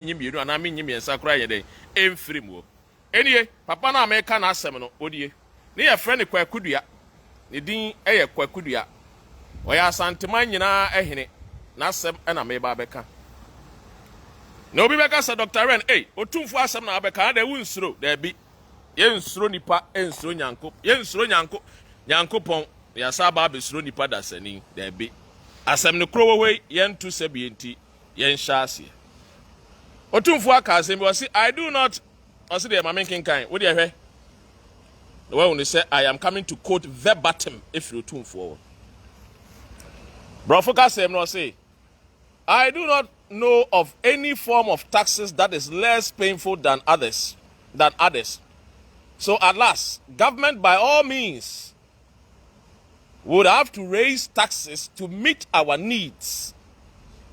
nyimienu ana me nyimiensa kura ye den emfiri mu enie papa na America na asem no odie ne ye frɛ ne kwakudua ne din eye kwakudua oya Asante man nyina ehene na asem na me ba beka na obi beka sa Dr. Ren otumfu asem na abeka na ewu nsuro da bi ye nsuro nipa ensuro nyanko ye nsuro nyanko pon ya sa ba be nsuro nipa da sani da bi asem ne kro we ye ntu sebienti ye nhyaase otumfu aka asem bi o si I do not o si de ma menkin kan wo de hwe the one who say I am coming to quote verbatim if you otumfu bro focus him no say I do not know of any form of taxes that is less painful than others. So at last, government by all means would have to raise taxes to meet our needs.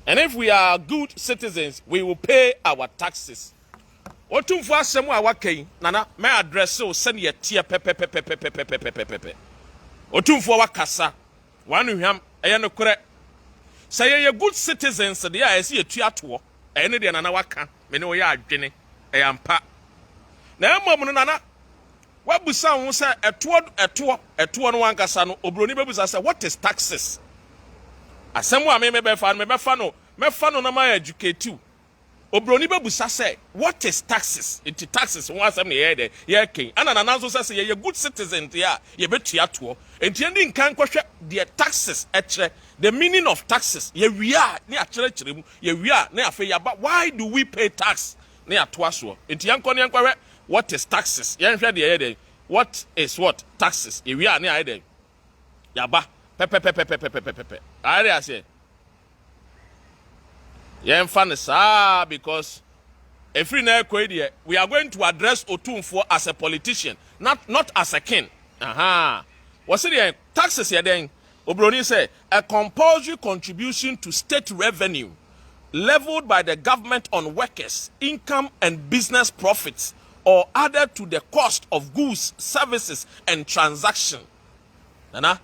And if we are good citizens, we will pay our taxes. Otumfu asemu awakei nana me address so send ye tie pepe. Otumfu awakasa wanu hwam eye no kore. Say ye good citizens de ya ese etua to e ne de nana waka me ne wo ya adwene e ampa na emom no nana wabusa ho say eto no wankasa no obroni bebusa say what is taxes asemu a me be fa no na my educate you obroni bebusa say what is taxes it taxes one asem ne ye de ye ken ana nana so say ye good citizen de ya ye betua to enti ndi nkan kwhwe the taxes etre the meaning of taxes ye wia ne akere mu ye wia ne afa ya ba why do we pay tax ne atoa so enti yankwa what is taxes ye hwe de ye de what is what taxes ye wia ne aye de ya ba pepe aye ase ye mfa ne saa because every na ekwe de we are going to address Otumfo as a politician not as a king what's the taxes ye den Obroni say a compulsory contribution to state revenue leveled by the government on workers, income and business profits or added to the cost of goods, services and transaction. Nana,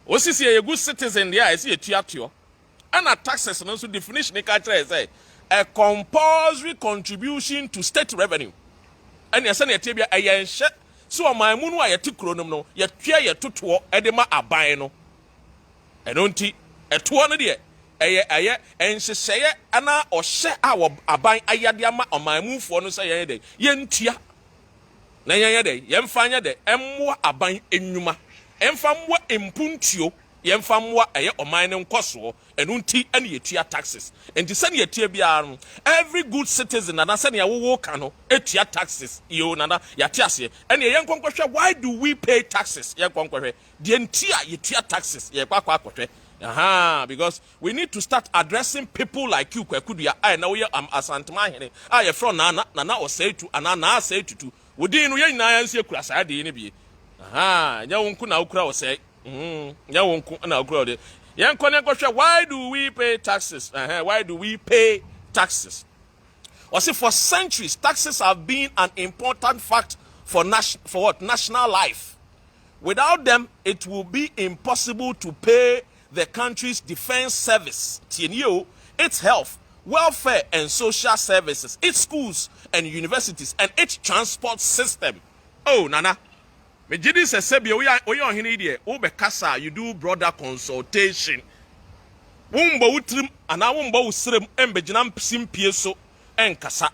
osi say a good citizen there is a tuatio. And a taxes no so definition e ka say a compulsory contribution to state revenue. And you say na tebia ayenhye so omanmu no ayete kronom no ye tua ye totoɔ edema aban no enonti ɛtoɔ no de ɛyɛ enhyehyɛ ana ɔhyɛ a aban ayade ama ɔmanmufoɔ no sɛ yɛn de yɛntua na yɛn de yɛmfa nya de ɛmmoa aban enwuma ɛmfa mmoa empuntuo yɛmfa mmoa ɛyɛ ɔman no nkɔsoɔ enonti ɛne yɛtua taxes enti sɛ ne yɛtua biara no every good citizen na sɛ ne yɛwowo ka no etua taxes yo nana yɛte ase ɛne yɛnkonkɔhwɛ why do we pay taxes yɛnkonkɔhwɛ de ntia yɛtua taxes yɛkwakɔhwɛ because we need to start addressing people like you kwakudua I na we am Asante Hene I from nana osei tu ana na asei tutu wodi no yɛ nyinaa yansi akura saa de ne bi nya wonku na okura osei nya wonku na okura de yɛnkɔhwɛ why do we pay taxes why do we pay taxes for centuries taxes have been an important fact for national life. Without them it will be impossible to pay the country's defense service, its health, welfare and social services, its schools and universities, and its transport system. Oh, Nana. Mejidi se sebi oya ohini die obekasa you do broader consultation. Wumbo utrim ana wumbo usrem embegina mpie so enkasa.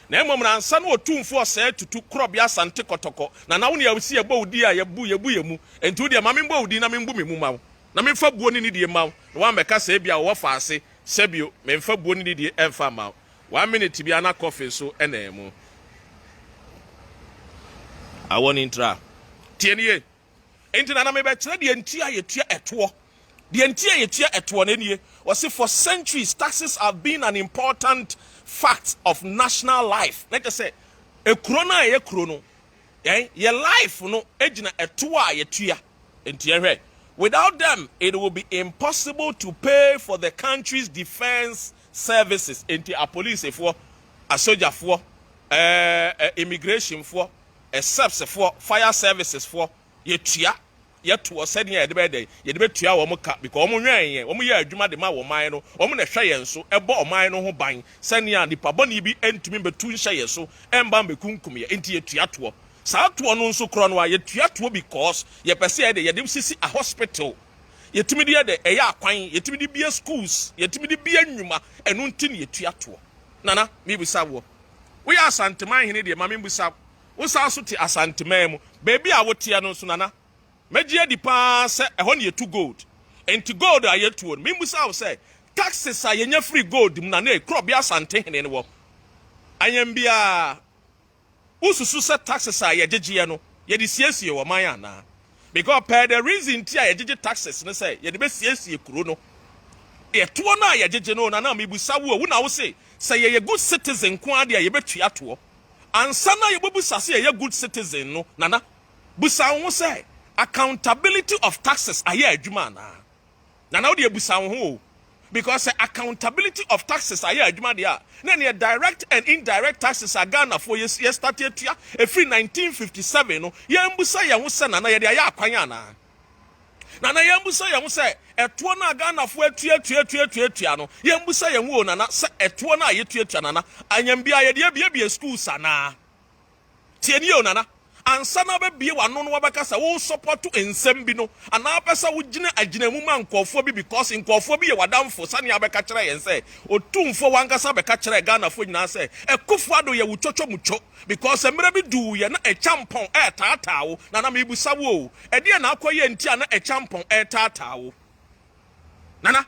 Na emom na ansa no Otumfo ose tutu krobia Asante kotoko na wo ne yawsi ebo udi a yebu yemu enti udi ma membo udi na membu memu ma na memfa buo ni die ma na wa mbeka se bia wo fa ase sebio memfa buo ni die emfa ma 1 minute bia na coffee so ena emu awon intra tienie enti na me be kire de ntia yetua eto de ntia yetua eto na nie was for centuries taxes have been an important fact of national life. Let us say a krona ye krono ye life no ejina eto a yetua enti without them it will be impossible to pay for the country's defense services enti a police for a soldier for immigration for a SEPS for fire services for yetua yet to send ye the bed, ye debate to our mocha, because omu ye adwuma de ma wo man no, omu na hwe yen so, ebo man no ho ban, send ya nipa boni bi entumi betu nhye ye so, emba bekunkum ye enti ye tuato. Saa to no nso kro no ye tuato because ye pese ye de ye dem sisi a hospital. Ye tumi de eya akwan, ye tumi de bia schools, ye tumi de bia nnwuma, enu nti ne ye tuato. Nana, mi bisa wo. We are Asante man Hene de mami bisa. Wo sa so ti Asante man mu. Baby a wo tia no so nana. Megie di pa se ehon ye to gold. Enti gold a ye to. Mi bisa wo say taxes a ye nya free gold mu na na crop bi Asante Hene ne wo. Anyam bia ususu se taxes a ye gege no ye di siesie wo man ana. Because per the reason ti a ye gege taxes ne say ye de be siesie kuro no. Ye to na ye gege no na mi bisa wo na wo say ye good citizen ko ade a ye betua to. Ansa na ye bobusa say ye good citizen no nana. Busa wo say accountability of taxes aye adwuma na. Nana wo de busa wo ho because accountability of taxes aye adwuma de a na ne direct and indirect taxes are Ghana for ye started tua free 1957 no ye mbusa ye wo say nana ye de aye akwan ana. Nana ye mbusa ye wo say eto na Ghana fo atua no ye mbusa ye wo nana se eto na ye tuatua nana anyam bia ye de bia schools ana tie ni o nana ansa na be bie wano no wabaka sa wo support ensem bi no ana pesa wo gine aginamu ma nkofo bi because nkofo bi ye wadamfo sane abeka kire yen se otumfo wankasa beka kire Ghana fo nyina se ekufo ado ye wuchocho mucho because emre bi du ye na echampon etatawo nana me busa wo e de na akoye ntia na echampon etatawo nana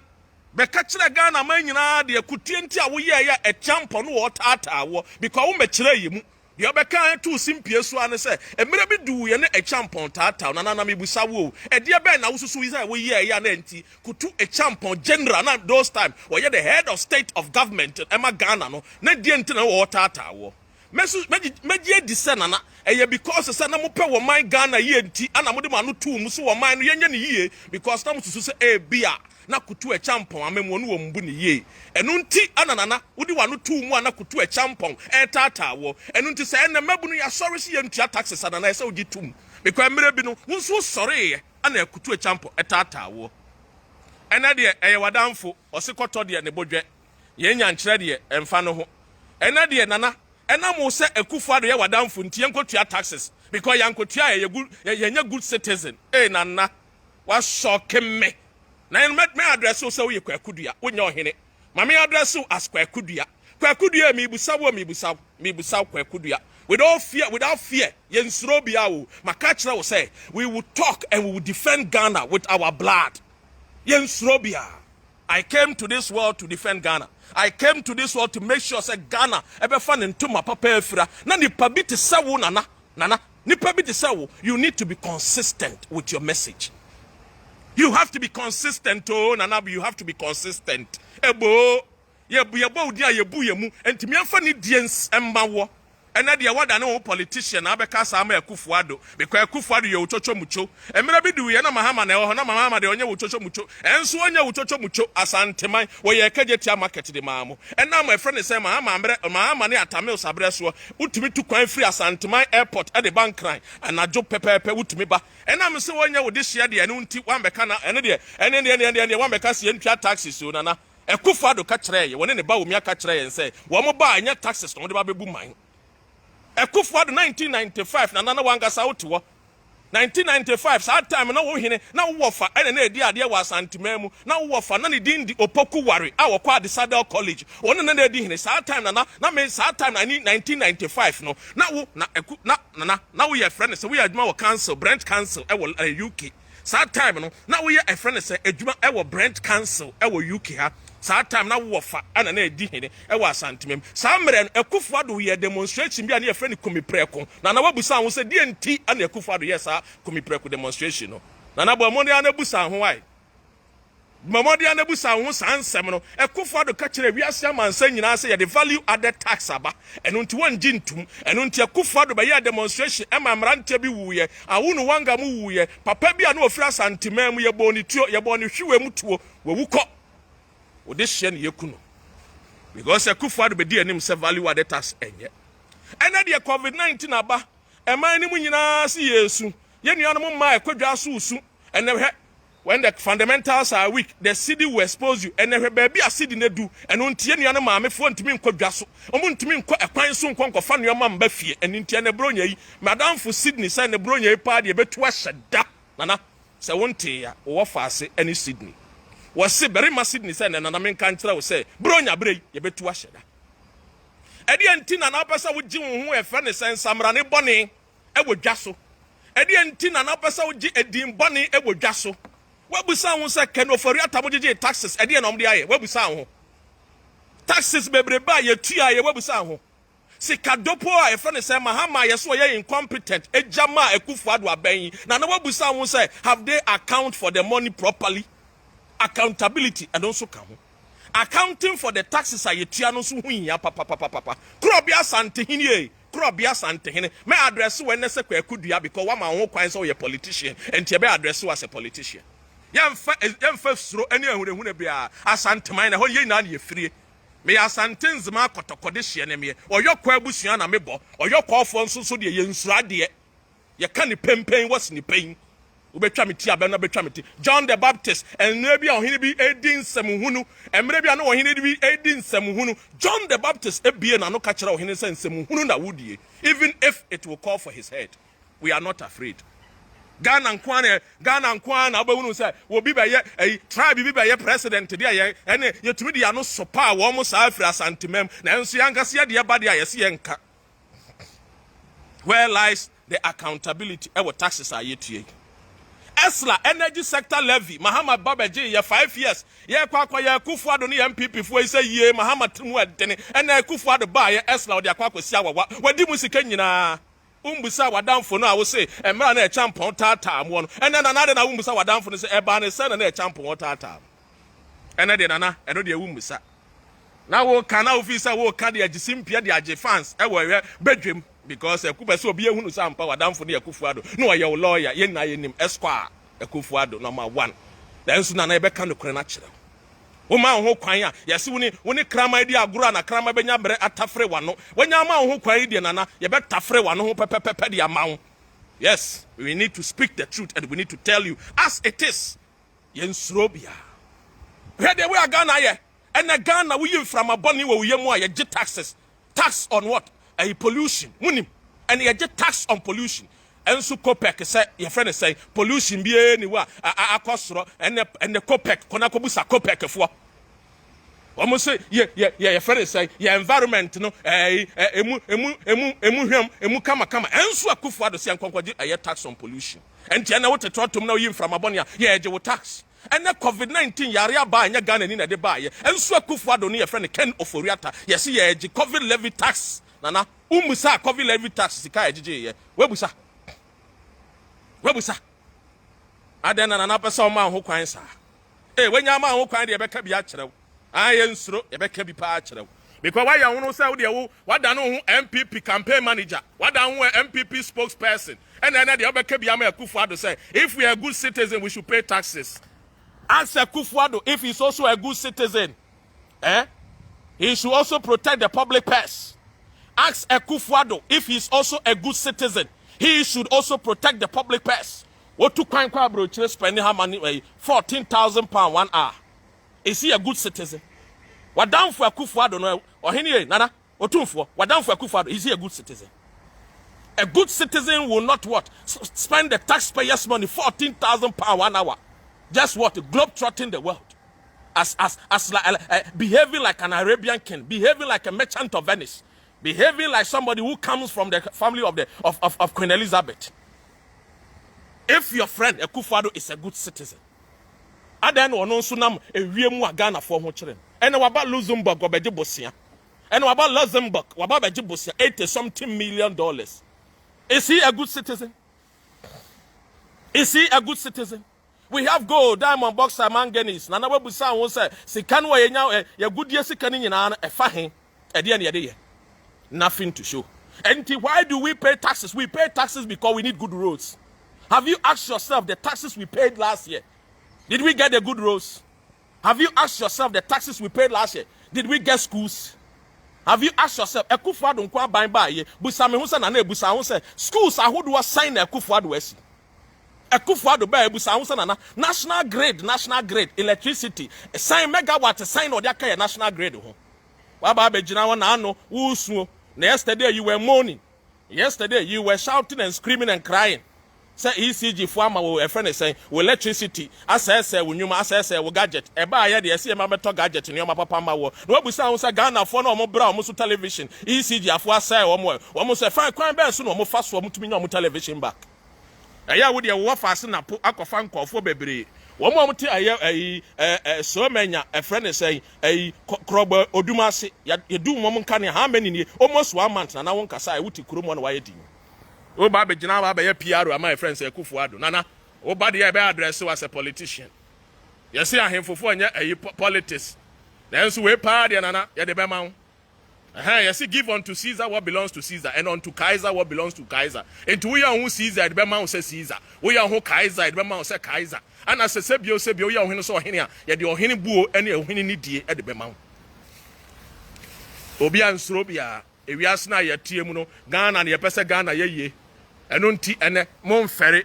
beka kire Ghana man nyina de akutie ntia wo ye ya echampon wo tatawo because wo mekire yi mu de obeka to simpie so ane se emre bi du ye na echampon tatawo nana me busa wo e de be na wo susu yi say wo ye ya na nti kutu echampon general na those time wo ye the head of state of government ema Ghana no na die ntina wo tatawo meji di se nana eye because se na mo pe wo man Ghana ye nti ana mo de ma no tu mu so wo man no ye nya ne yie because na mo susu se e bia na kutu echampon amemu no wo mbu ne yie enu nti ananana wodi wa no tu mu ana kutu echampon etatawo enu nti se na mabu no ya sorry se ye ntua taxes anana se ogi tum because mere bi no nso sorry ana kutu echampon etatawo ena de eye wadamfo osikoto de ne bodwe ye nya nkire de emfa no ho ena de nana ena mo se ekufu ado ye wadamfo nti enkotua taxes because yankotua ye nya good citizen nana wa shock me na me address so say we kwakudua wonya ohene ma me address as kwakudua mi busa kwakudua without fear yensuro bia wo maka kire wo say we will talk and we will defend Ghana with our blood yensuro bia. I came to this world to defend Ghana. I came to this world to make sure say Ghana ebe fan into my papa efra na nipa bi te sawo nana nipa bi te sawo. You need to be consistent with your message. You have to be consistent, oh, nana, you have to be consistent. Ebo, yebo dia yebu yemu, enti mi anfa ni diens embawo. Ena dia wada na politician abeka sa ama Akufo-Addo because Akufo-Addo ye uchocho mucho. Emre bi du ye na Mahama na ho na Mahama de onye uchocho mucho. Enso onye uchocho mucho Asante man we ye kajetia market de maamo. Ena my friend say Mahama ne atamil sabre so utumi tu kwan free Asante man airport at the bank cry and ajo pepepe utumi ba. Ena me say onye wo de hia de enu nti wan beka na ene de wan beka se ntwa taxes so nana. Akufo-Addo ka kire ye woni ne ba wo mi aka kire ye say wo mo ba anya taxes no de ba bebu man. Akufo-Addo 1995 na nana wangasa wotiwo 1995 saa time na wo hene na wo fa ene na edi ade wa Asante mu na wo fa na ne din di Opoku Ware a wo kwa Sadel College wona na edi hene saa time na me saa time na 1995 no na wo na wo ye friend say we adwuma wo council Brent Council e wo UK saa time no na wo ye a friend say adwuma e wo Brent Council e wo UK ha saa time na wo fa ana na edi hene e wa Asante mem saa mre Akufo-Addo ye demonstration bi ana ye friend komipreko na wabusa ho se die nti ana Akufo-Addo ye saa komipreko demonstration no na bomode ana busa ho wai mamode ana busa ho saa nsem no Akufo-Addo ka kire wiase amansa nyina se ye the value added tax aba eno nti wonji ntum eno nti Akufo-Addo ba ye demonstration e ma mrante bi wuye awunu wanga mu wuye papa bi ana ofira Asante mem ye boni tuo ye boni hwiwe mu tuo wewuko odehye ne yekuno because Akufo-Addo be di anim se value added tax enye ena de COVID-19 aba eman ni mu nyina se Yesu Yen Yanamo ma Kodjasu, and never when the fundamentals are weak, the city will expose you, and never baby a city ne do, and on Tiana mamma, phone to me Kodjasu, on to me a pine soon conquer fan your mum Buffy, and in Tiana Bronya, Madame for Sydney send the Bronya party, but to us a duck, Nana, so one tea, or fast any Sydney. Was say very much Sydney send and an American will say, Bronya Bray, you bet to us. Eddie and Tina and Apasa with Jim who have funny sense, Samrani Bonnie, Ewo Jasso. Eddie and Tina and Apasa with Edim Bonnie, Ewo Jasso. What we sound say, can offer your tamoji taxes, Eddie and Omdia, what we sound. Taxes baby by your tia, what we sound. Si Kadopo, a funny say, Mahama, yes, we are incompetent, a Jama, a Kufadwa Bain. Now, what we sound say, have they account for the money properly? Accountability, and also come. Accounting for the taxes are yetiano so hunya papa. Krobia Asante Hene, Krobia Asante Hene. Me address when nese kwakudua because one man who kwan so a politician and be address you as a politician. Yemfa suro ene ahune bia Asante man na ho ye na ye free. Me Asante nzima kotokode hye ne me. Oyo kwa abusua na mebo. Oyo kwa ofo nso so de ye nsura de. Ye ka ni pempen was ni pen. John the Baptist and maybe on hini be 18 semuhunu and maybe I know hini be 18 semuhunu. John the Baptist being no catcher of hini semuhunu na woody, even if it will call for his head. We are not afraid. Ghana and Kwana, Abunu say, will be by a tribe, be by a president today, and you to me, they are no so power, almost Afra Santimem, Nancy Angasia, the Abadia, Yasianka. Where lies the accountability? Our taxes are yet to Esla energy sector levy Mahama Babaji ya 5 years ye kwa ya Kufuado ni MPP fo say ye Mahama timu adene ena Kufuado ba ye Esla odi akwa kwesi awawa wadi musika nyina umbusa wadamfo no a wo say emra na e champon tata amwo no ena na na umbusa wadamfo no say e ba ne se na e champon tata ena de nana eno de umbusa na wo kana ofisa wo ka de agisimpia de age fans e wo bedwem because ekubese obi ehunu sampa wadamfo ne Kufuado no ye lawyer ye na ye nim esquire Kufuado number 1 then so na ebe ka no kore na kire wo ma ho kwan a yesi woni krama di agoro na krama benya bre atafre wano wonya ma ho kwan di na ye be tafre wano ho pepepepe di amawo. Yes, we need to speak the truth and we need to tell you as it is. Yen surobia where the way Ghana ye and the Ghana we from aboni we ye mo ye taxes. Tax on what? A pollution, munim, and you get tax on pollution. And so Copec say your friend say pollution be anywhere akosro and the Copec konakobusa Copec for. Almost say your friend say your environment no emu kama and so Kufuado say ankonkwaji a tax on pollution. And tiana what to to now you from Abonia yeah je tax. And the COVID-19 yarea ba nya Ghana ni na de ba ye. And so Kufuado ni your friend Ken Oforiata yes ye COVID levy tax. Nana, umusa COVID levy tax sika ejije ye. Webusa. Adena nana pesa ma ho kwan sa. Wenya ma ho kwan de be ka bi a kyerɛw. Aye nsuro ye be ka bi pa a kyerɛw. Because why you say wo de wo wada no ho MPP campaign manager, wada ho MPP spokesperson. And then the be ka bi ama Kufuado say, if we are good citizen we should pay taxes. Answer Kufuado if he's also a good citizen. He should also protect the public purse. Ask Kufuado if he's also a good citizen. He should also protect the public purse. What to Kwan Kwabro spending how money? 14,000 pounds 1 hour. Is he a good citizen? What down for Kufuado no or Hene Nana or Tumfo? What down for Kufuado? Is he a good citizen? A good citizen will not what? Spend the taxpayers' money 14,000 pounds 1 hour. Just what? Globe-trotting the world. As behaving like an Arabian king, behaving like a merchant of Venice. Behaving like somebody who comes from the family of Queen Elizabeth. If your friend Kufuado is a good citizen, adan ono sunam ewiemu Ghana for ho kire. And waba Luxembourg obeje bosia. And waba Luxembourg waba beje bosia $80-something million. Is he a good citizen? Is he a good citizen? We have gold, diamond, boxer, manganese. Nana we busa won say sikan wa yenya ya goodie sikan nyina na efa hen. Ede na ede. Nothing to show. And why do we pay taxes? We pay taxes because we need good roads. Have you asked yourself the taxes we paid last year? Did we get the good roads? Have you asked yourself the taxes we paid last year? Did we get schools? Have you asked yourself, Kufuado nkwa ban ba ye, busa me hu se na na busa hu se schools ahodo sign Kufuado esi. Akufo-Addo ba ebusa ansa na national grid electricity sign megawatt sign or that national grid ho wa ba begina won na ano wo suo na yesterday you were moaning, yesterday you were shouting and screaming and crying. Say ECG for ama wo friend say wo electricity asese wo nyuma asese wo gadget e ba ya de se ma beto gadget ni o ma papa ma wo no abusa ho say Ghana fo na o mo bra o mo so television ECG afo asai o mo say fine kwan ben so no mo fa so o mo tumi nya o mo television back eya wo de wo fa se na po akofa nkofo bebre wo mo te ayi so manya e friend say ayi krobo odumase ya du mo nka ne how many ni almost 1 month na won kasa e wuti kromo na waye di o ba be gina ba be PR am my friends Akufo-Addo nana o ba de be address as a politician you see ahemfofo anya politics then so we pa de nana ye de be ma you see give unto Caesar what belongs to Caesar and unto Kaiser what belongs to Kaiser into we are who Caesar de be ma say Caesar we are who Kaiser de be ma say Kaiser and as sebio we are who so ohene a ye de ohene buo ene ohene ni die de be ma obi ansoro bia ewiase na ye tie mu no Ghana na ye pese Ghana ye eno nti ene monfere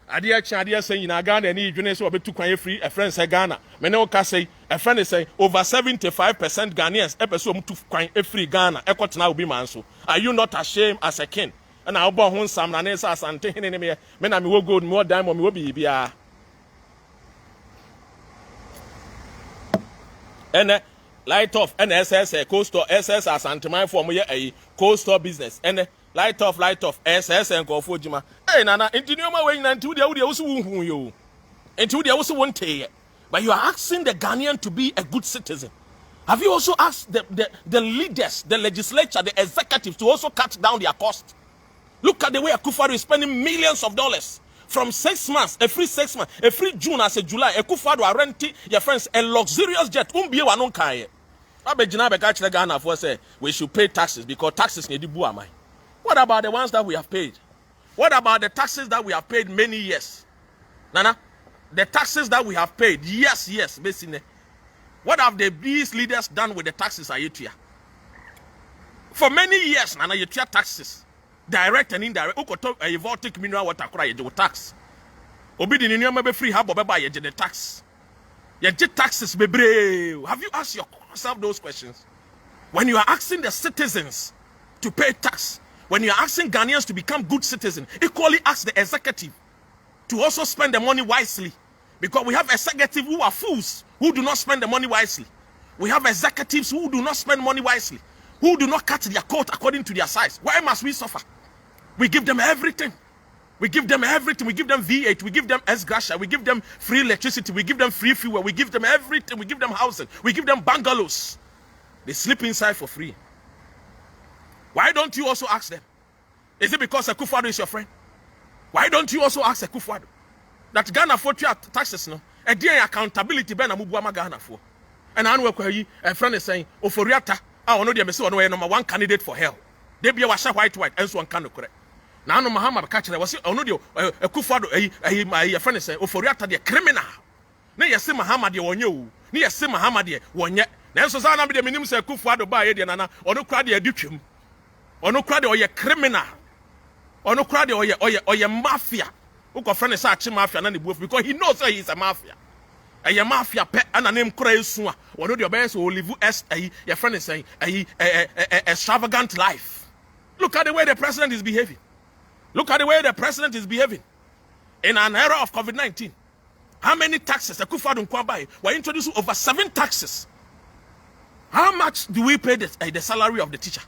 ade a chia ade asan yina Ghana ni dwene so obetu kwan free a friend say Ghana me ne o ka say a friend say over 75% Ghanaians e pese o mutu kwan free Ghana e kwotena obi man so. Are you not ashamed as a king? And I obo ho nsam na ne say Asante Hene ne me na me wo gold me wo diamond me wo bibia ene light off NSS coastal SS Asante man for mo ye a coastal business ene light off SS and go for jima hey nana enti nyoma we nyina enti wo de wo so wonhu yo enti wo de wo so wonte but you are asking the Ghanaian to be a good citizen. Have you also asked the leaders, the legislature, the executives to also cut down their cost? Look at the way Akufo-Addo is spending millions of dollars from 6 months, a free 6 months, a free June as a July. Akufo-Addo are renting your friends a luxurious jet. Umbiye wa non kai. Abejina beka chile Ghana for say we should pay taxes because taxes need bu amai. What about the ones that we have paid? What about the taxes that we have paid many years? Nana, the taxes that we have paid, yes, basically. What have these leaders done with the taxes Ayetua? For many years, Nana, you pay taxes, direct and indirect. Ukoto a voltic mineral water cry you tax. Obi di nyama be free habo beba ye the tax. Ye taxes be brave. Have you asked yourself those questions? When you are asking the citizens to pay tax, when you are asking Ghanaians to become good citizens, equally ask the executive to also spend the money wisely. Because we have executives who are fools, who do not spend the money wisely. We have executives who do not spend money wisely, who do not cut their coat according to their size. Why must we suffer? We give them everything. We give them everything. We give them V8. We give them S-Gracia. We give them free electricity. We give them free fuel. We give them everything. We give them housing. We give them bungalows. They sleep inside for free. Why don't you also ask them? Is it because Akufo-Addo is your friend? Why don't you also ask Akufo-Addo that Ghana for taxes no? A day accountability ben amubuama Ghana for. And I know a friend is saying, Oforiata, I know the message number 1 candidate for hell. They be a washa white and so one can correct. Now no Muhammad catcher was onodio Akufo-Addo a friend is saying, Oforiata the criminal. Ne yesi Muhammad ye wonye ne yesi Muhammad ye wonye. Na so sa na be the minimum say Akufo-Addo ba ye de nana ono kra de adutwem. Ono kra de oye criminal. Ono kra de oye mafia. Uko friend is a mafia na ne buof because he knows that he is a mafia. A mafia pe ana name kra esu a ono de obey so live as your friend is saying extravagant life. Look at the way the president is behaving. Look at the way the president is behaving. In an era of COVID-19, how many taxes Akufo-Addo Nkwabai were introduced over 7 taxes? How much do we pay the salary of the teacher?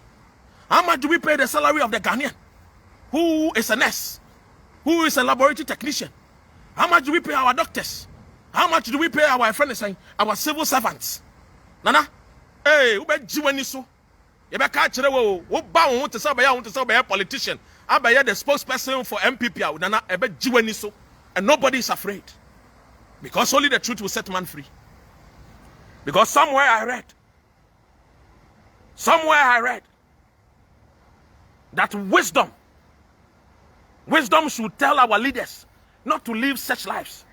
How much do we pay the salary of the Ghanaian who is a nurse, who is a laboratory technician? How much do we pay our doctors? How much do we pay our friends, our civil servants? Nana, hey, ube jiweni so. Ebe ka chere wo ba won to say be a politician. Abaye the spokesperson for MPP. Nana, ebe jiweni so. And nobody is afraid. Because only the truth will set man free. Because somewhere I read that wisdom should tell our leaders not to live such lives.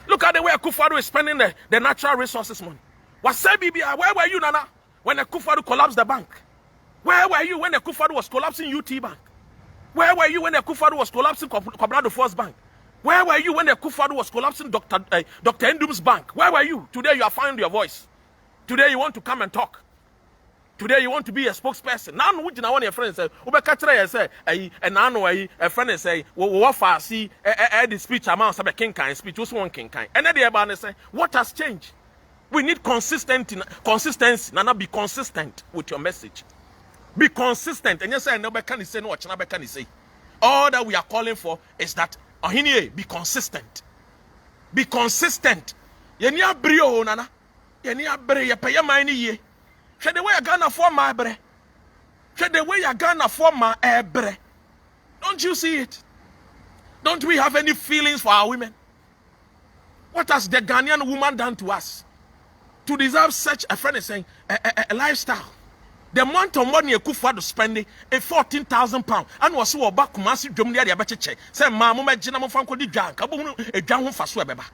Look at the way Akufo-Addo is spending the natural resources money. Where were you, Nana, when Akufo-Addo collapsed the bank? Where were you when Akufo-Addo was collapsing UT Bank? Where were you when Akufo-Addo was collapsing Kwabena Force Bank? Where were you when the Akufo-Addo was collapsing Dr. Ndum's bank? Where were you? Today you are finding your voice. Today you want to come and talk. Today you want to be a spokesperson. Now no wujina one your friend say, "Ubeka kire say, and now a friend say, what see the speech amount sabe king kind speech, just one king kind." And then the about say, "What has changed? We need consistency. Nana, be consistent with your message. Be consistent." And you say, "No, can say no, what can say?" All that we are calling for is that Hene, be consistent. Be consistent. Yeni abrio nana. Yeni abre ye pay money ye. Show the way you gonna for my bre. Show the way you gonna for my bre. Don't you see it? Don't we have any feelings for our women? What has the Ghanaian woman done to us to deserve such a friend is saying a lifestyle? The amount of money Akufo-Addo spending a 14,000 pounds and was so back Kumasi Germany the abeche say ma mo magina mo fanko di dwan ka bo e dwan ho faso ebeba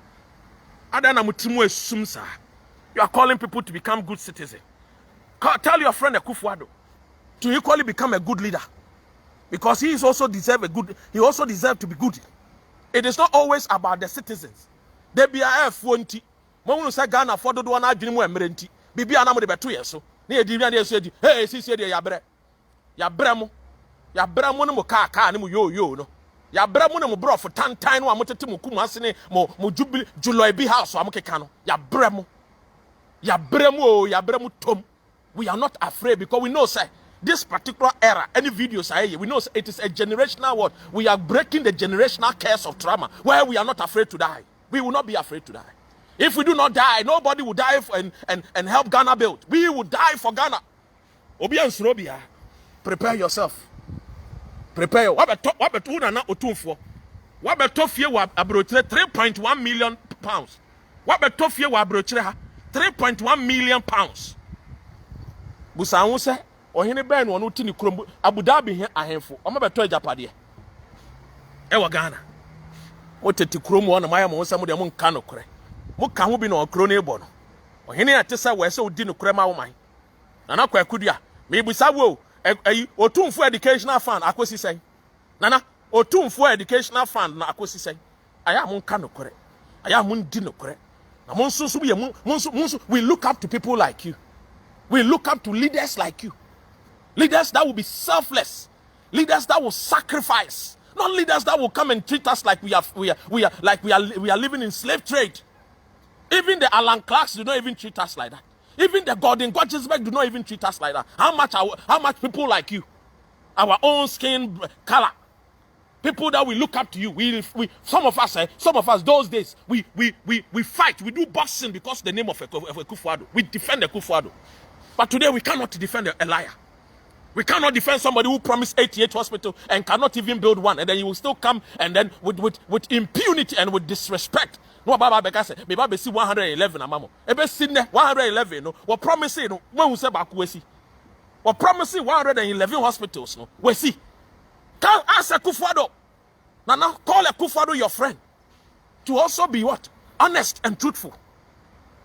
adana mutimu esum sa. You are calling people to become good citizens. Tell your friend Akufo-Addo to equally become a good leader, because he also deserves to be good. It is not always about the citizens. They be a F1T. Mo say Ghana for do na adwene mu emerenti. Bibi anam de beto yeso. Na edi wi na yeso edi. Hey, sisi de ya bre. Ya bre mo. Ya bre mo no mo ka ne mo yo no. Ya bre mo ne mo bro for tantan no amotete mo kumu ase ne mo July bi house amokeka no. Ya bre mo. Ya bre mo, ya bre mo tom. We are not afraid because we know, say, this particular era, any videos I hear, we know it is a generational word. We are breaking the generational curse of trauma where we are not afraid to die. We will not be afraid to die. If we do not die, nobody will die and help Ghana build. We will die for Ghana. Obian Srobia, prepare yourself. Prepare. What beto na otumfo? What beto fie wa abrochire 3.1 million pounds? What beto fie wa abrochire 3.1 million pounds? Busa hu se ohene ben no ti ni krom Abu Dhabi he ahemfo o mabeto ajapade e wa Ghana o teti krom wo na maya mo se mo de mo nka no kore mo ka ho bi na okro na ebo no ohene atesa we se odi no kore ma wo man nana kwa akudua me busa wo otumfo educational fund akosi sen nana otumfo educational fund na akosi sen aya mo nka no kore aya mo ndi no kore na mo nso so ye we look up to people like you. We look up to leaders like you. Leaders that will be selfless. Leaders that will sacrifice. Not leaders that will come and treat us like we are living in slave trade. Even the Alan Clarks do not even treat us like that. Even the Gordon Gotchesberg do not even treat us like that. How much people like you, our own skin color, people that we look up to you. Some of us those days we fight. We do boxing because the name of Akufo-Addo. We defend Akufo-Addo. But today we cannot defend a liar. We cannot defend somebody who promised 88 hospital and cannot even build one, and then you will still come and then with impunity and with disrespect. No, Baba Bekase, Baba see 111 amamo. Ebe see 111 no. We promise no. When we say back we see. We promise 111 hospitals no. We see. Can ask Akufo-Addo. Now call Akufo-Addo your friend to also be what? Honest and truthful.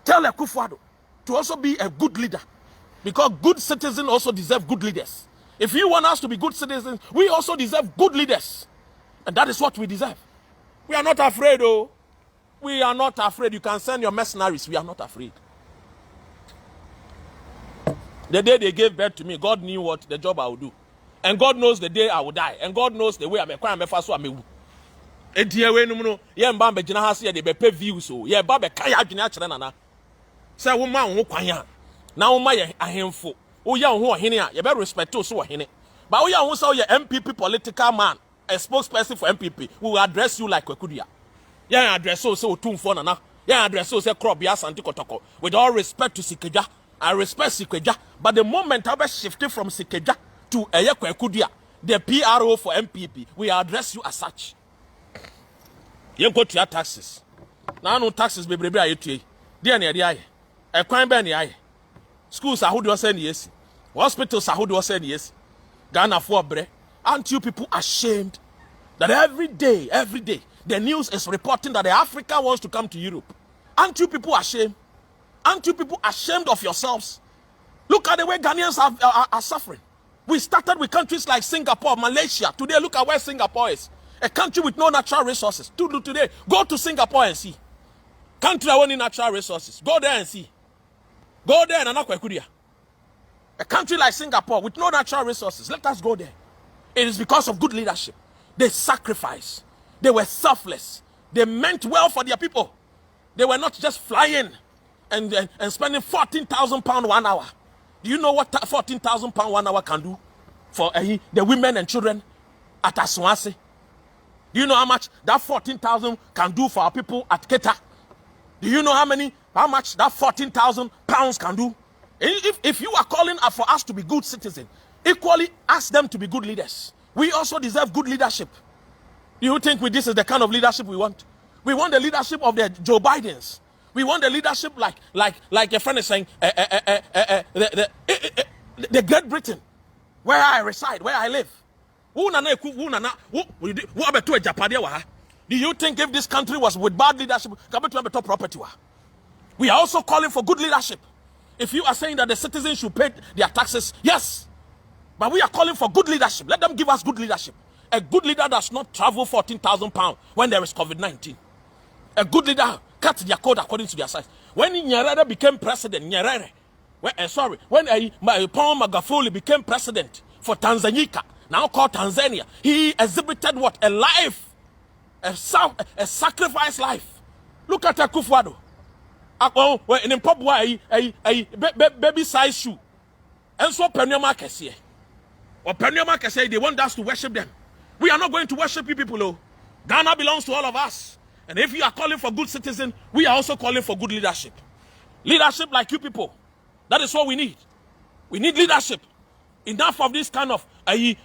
Tell Akufo-Addo to also be a good leader. Because good citizens also deserve good leaders. If you want us to be good citizens, we also deserve good leaders. And that is what we deserve. We are not afraid, oh. We are not afraid. You can send your mercenaries. We are not afraid. The day they gave birth to me, God knew what the job I would do. And God knows the day I will die. And God knows the way I'm crying. So I'm yeah, Bambe Jinahasi, they pay views. So, yeah, Baba Kaya Jinachanana. Say, woman, who can now my ahemfo. Oh, yeah, who are Hene, you better respect to so Hene. But oh, yeah, who saw your MPP political man, a spokesperson for MPP, who will address you like Kwekudia. Yeah, address so Tumfona na. Yeah, address so say crop Asante Kotoko. With all respect to Sikeja, I respect Sikeja. But the moment I was shifted from Sikeja to Kwekudia, the PRO for MPP, we address you as such. You go to your taxes. Now no taxes be brebe ayetu. Dia na dia aye. E kwan be na aye. Schools are who do say yes. Hospitals are who do say yes. Ghana for bre. Aren't you people ashamed that every day, the news is reporting that the Africa wants to come to Europe? Aren't you people ashamed? Aren't you people ashamed of yourselves? Look at the way Ghanaians are suffering. We started with countries like Singapore, Malaysia. Today, look at where Singapore is. A country with no natural resources. Today, go to Singapore and see. Country that only natural resources. Go there and see. Go there and Anakwekudia. A country like Singapore with no natural resources. Let us go there. It is because of good leadership. They sacrificed. They were selfless. They meant well for their people. They were not just flying and spending £14,000 1 hour. Do you know what £14,000 1 hour can do for the women and children at Aswasi? Do you know how much that 14,000 can do for our people at Keta? Do you know how much that 14,000 pounds can do? If you are calling for us to be good citizens, equally ask them to be good leaders. We also deserve good leadership. Do you think this is the kind of leadership we want? We want the leadership of the Joe Bidens. We want the leadership like your friend is saying, the Great Britain, where I reside, where I live. Do you think if this country was with bad leadership, property? We are also calling for good leadership. If you are saying that the citizens should pay their taxes, yes. But we are calling for good leadership. Let them give us good leadership. A good leader does not travel £14,000 when there is COVID-19. A good leader cut their code according to their size. When Nyerere became president, when Paul Magufuli became president for Tanzania, now called Tanzania, he exhibited what? A life, a sacrifice life. Look at Akufo-Addo. In a baby size shoe. And so Penyoma Kessie. Or Penyoma Kessie, they want us to worship them. We are not going to worship you people, though. Ghana belongs to all of us. And if you are calling for good citizens, we are also calling for good leadership. Leadership like you people. That is what we need. We need leadership. Enough of this kind of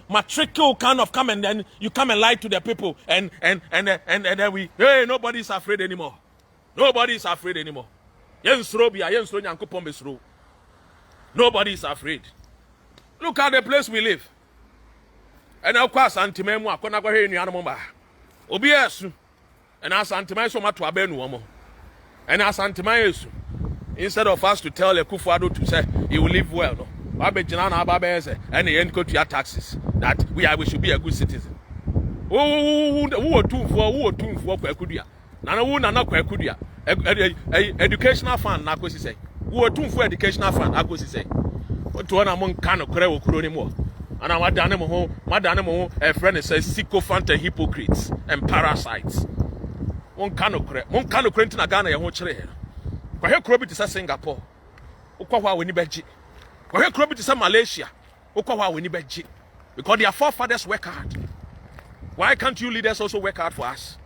matrical kind of come and then you come and lie to the people and then we, hey, nobody is afraid anymore. Nobody is afraid anymore. Nobody is afraid. Look at the place we live. And of course, Asante memu akona kwa he nuano mba. Obi esu. And Asante man so matu abenu omo. And Asante man esu. Instead of us to tell Akufo-Addo to say he will live well, no. Abejina na ababe say and the end go to your taxes that we should be a good citizen. Who otumfo kwa akudua. Nana wu nana kwa akudua. Educational fund na akosi say. Who otumfo educational fund akosi say. To na mon kan okore wo kuro ni mo. And I'm madame, a friend says sycophant and hypocrites and parasites. One cano crent in a Ghana, your whole chair. But here crop it is a Singapore. Okawa Winnibeji. But here crop it is a Malaysia. Okawa Winnibeji. Because their forefathers work hard. Why can't you leaders also work hard for us?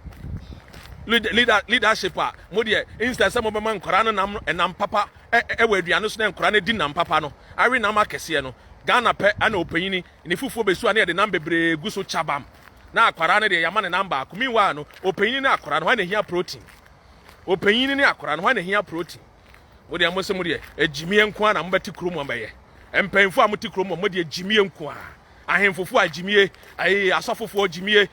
Leadership, Modia, instead some of my man Korana and Nam Papa, Ewe and Korana Dinam Papa no. I read Nama Kesiano. Ghana pe ana opanyini ne fufuo besu ane de number bre guso chabam na akwara ne de yama ne number akumiwa no opanyini na akwara no ha ne hia protein opanyini ne akwara no ha ne hia protein wo de amose mo de ejimie nko na mbati krom ambaye empanfo amoti krom mo de ejimie nko ahemfofo ajimie asofofo ajimie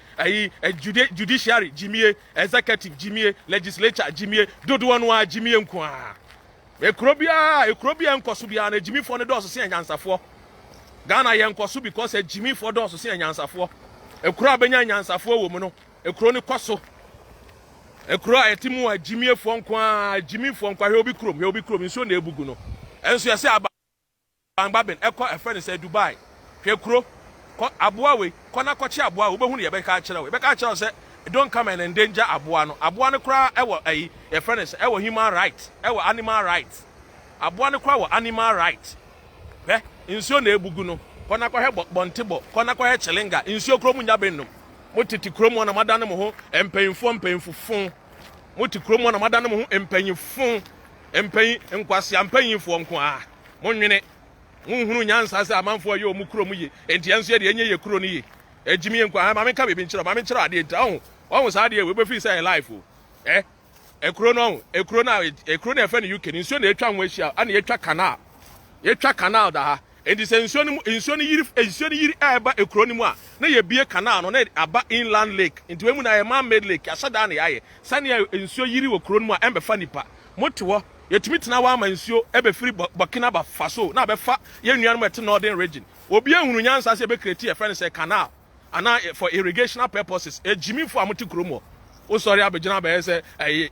judiciary jimie executive jimie legislature jimie dodo no ajimie nko ekrobia nkoso bia na jimifo ne do so se anyansafo Ghana yenkoso because a Jimmy for doors to see a nyansafo. A crab and nyansafo woman, a crony coso. A cry a timu a Jimmy from Jimmy from he'll be crum, so near Buguno. And so I say about Babin, a friend said Dubai. Here crow, Abuawe, Konakocha Abua, Ubahuni, Becca said, don't come and endanger Abuano. Abuano cry, a friend is our human rights, our animal rights. Abuano cry, animal rights. Insio na ebuguno kona kwa he bontebo kona kwa he chelenga insio kromu nya benno motiti kromu na madane mo ho empanyimfo moti kromu na madane mo ho empanyimfo enkwase empanyimfo nko a monwene munhunu nyansa se amanfo ye omu kromu ye enti enso de enye ye kro ni ye ejimi enko a mame ka bebi nchira ade enta ho sa ade we be fi say life o ekro no efe ni UK insio na etwa nwa hia ana yetwa canal da ha enti se insio ni yiri eba ekro ni mu a na ye bie canal no na aba inland lake enti we mu na ye man made lake asada na yaye sane insio yiri wo kro ni mu a embe fa nipa motewo yetumi tena wa ma insio ebe free Burkina Faso na be fa ye nuanu ete northern region obi ehunu nyansa se be create a friend say canal and for irrigational purposes. A Jimmy for Amuti Kromo. Oh, sorry, Abijana say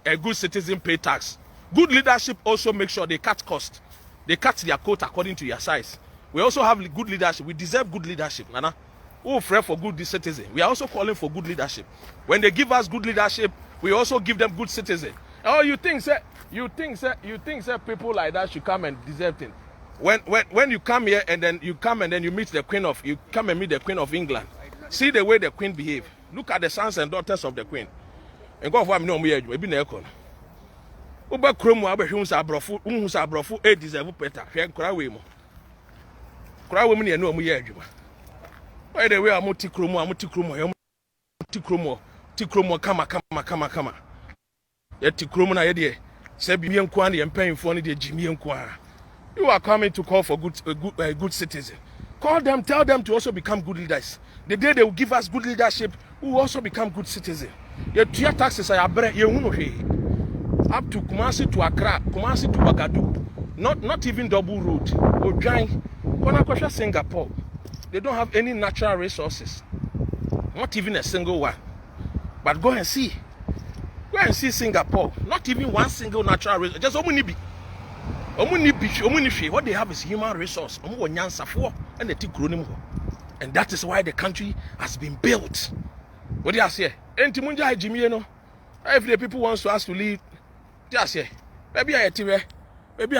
a good citizen pay tax. Good leadership also make sure they cut cost. They cut their coat according to your size. We also have good leadership. We deserve good leadership, Nana. Who pray for good citizen? We are also calling for good leadership. When they give us good leadership, we also give them good citizen. Oh, you think people like that should come and deserve things? When you come here and then you meet the Queen of England. See the way the Queen behave. Look at the sons and daughters of the Queen. And go for me no more. We be na ekon. Uba kromu abehwun sa abrofo e deserve better. Hwe nkra we mu. Kra we mu ne no mu ye adwuma. Why the way amoti kromu kama. Ye ti kromu na ye de se bi enko an ye mpanfo ne de jimi enko a. You are coming to call for good citizen. Call them, tell them to also become good leaders. The day they will give us good leadership, we will also become good citizens. The tier taxes are up to Kumasi to Accra, Kumasi to Ouagadougou. Not even double road. Ojai, Singapore. They don't have any natural resources. Not even a single one. But go and see. Go and see Singapore. Not even one single natural resource. Just Omunibi. What they have is human resource. And that is why the country has been built. What do you say? If the people want us to leave, just say, maybe I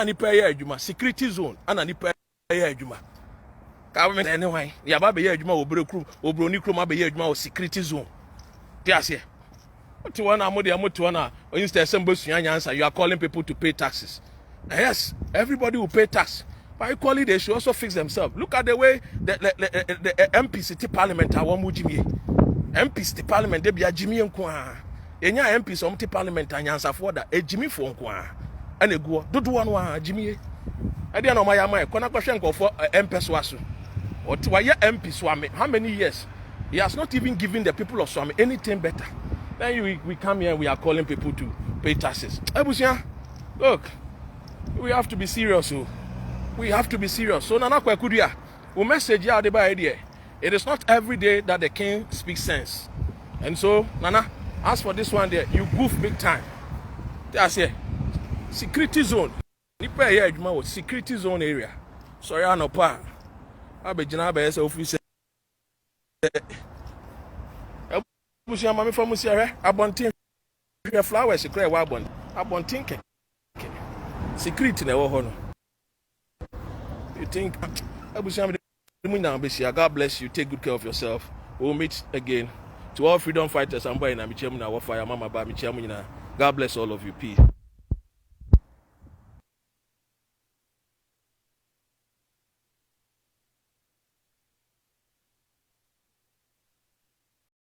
need pay security zone and I need pay government anyway. Yeah, baby, yeah, security zone. Just say, what you want? Instead, you are calling people to pay taxes. Yes, everybody will pay tax. But equally, they should also fix themselves. Look at the way the MP City Parliament are one Jimmy. MP City Parliament, they be a Jimmy and Kwa. Enya MP City Parliament and Yansa for that. A Jimmy for Kwa. And a go. Do one Jimmy. I don't know my Kona question for MP Swasu. Or to why MP Swami. How many years? He has not even given the people of Swami anything better. Then we come here and we are calling people to pay taxes. Look. We have to be serious. We have to be serious. So Nana Kwekudia, we message out the idea. It is not every day that the king speaks sense. And so, Nana, as for this one there, you goof big time. That's here. Security zone. Nipa here, security zone area. Sorry, I know pa. I be Janabe as officer. Abusia mami from Musia, Abontin. Flowers, you cry wabon. Abontin. Security in our honor. You think God bless you, take good care of yourself. We'll meet again. To all freedom fighters, I'm buying a fire, Mama, God bless all of you. Peace.